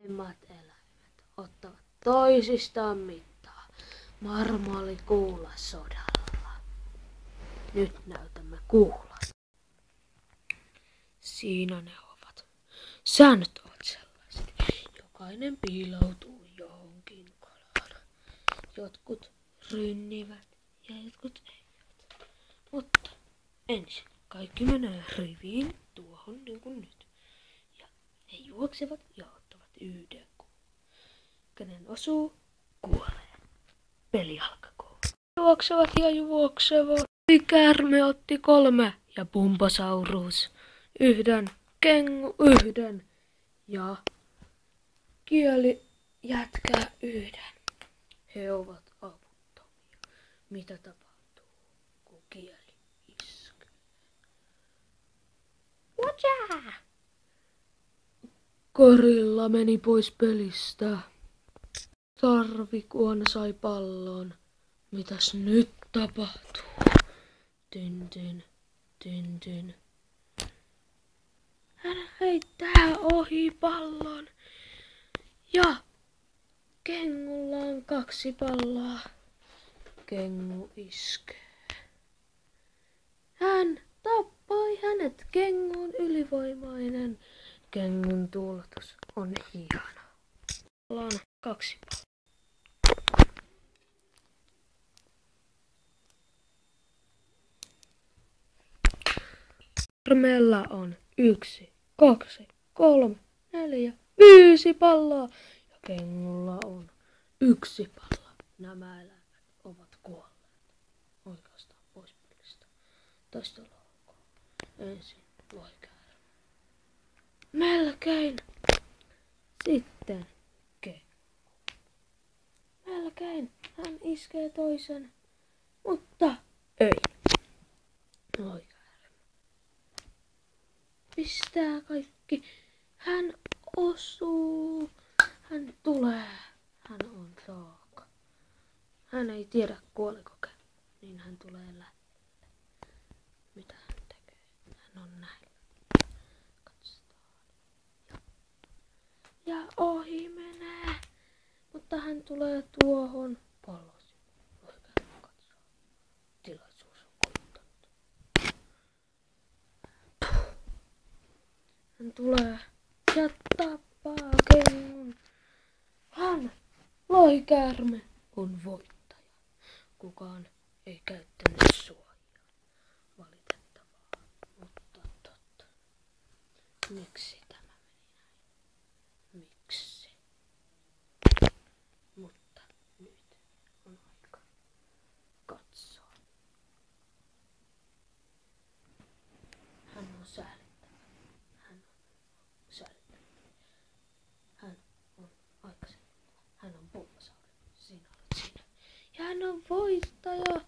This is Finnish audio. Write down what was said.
Molemmat eläimet ottavat toisistaan mittaa marmorikuulasodalla. Nyt näytämme kuulat. Siinä ne ovat. Säännöt ovat sellaiset. Jokainen piiloutuu johonkin kolaan. Jotkut rynnivät ja jotkut eivät. Mutta ensin kaikki menee riviin tuohon niin kuin nyt. Ja he juoksevat ja ottavat yhden kuun. Kenen osuu, kuolee. Peli alkakoon. Juoksevat ja juoksevat. Käärme otti 3 ja Pumposaurus yhden, Kengu yhden ja Kieli jätkää yhden. He ovat avuttomia. Mitä tapahtuu, kun Kieli iskee? Watcha! Gorilla meni pois pelistä. Sarvikuona sai pallon. Mitäs nyt tapahtuu? Tintin, tintin. Hän heittää ohi pallon. Ja Kengulla on 2 palloa. Kengu iskee. Hän tappoi hänet. Kengu on ylivoimainen. Kengun tuuletus on hieno. Pallo on 2 palloa. Käärmeellä on 1, 2, 3, 4, 5 palloa ja Kengulla on 1 pallo. Nämä eläimet ovat kuolleet. Oikeastaan pois pelistä. Taistelua. Ensin loikäärme. Melkein. Sitten Kengu. Melkein. Hän iskee toisen. Mutta ei. Loikäärme. Pistää kaikki. Hän osuu. Hän tulee. Hän on saaka. Hän ei tiedä kuoliko Kengu, niin hän tulee lähelle. Mitä hän tekee? Hän on näin. Katsotaan. Ja ohi menee. Mutta hän tulee tuohon palloon. Loikäärme katsoo. Tilaisuus on kuluttanut. Hän tulee ja tappaa Kengun. Hän, loikäärme, on voittaja. Kukaan ei käyttänyt suojaa. Valitettavaa, mutta totta. Miksi tämä meni näin? Miksi? Mutta nyt on aika katsoa. Hän on säälittävä. Hän on aikaisemmin. Hän on Pumposaurus. Sinä olet sinä. Ja hän on voittaja.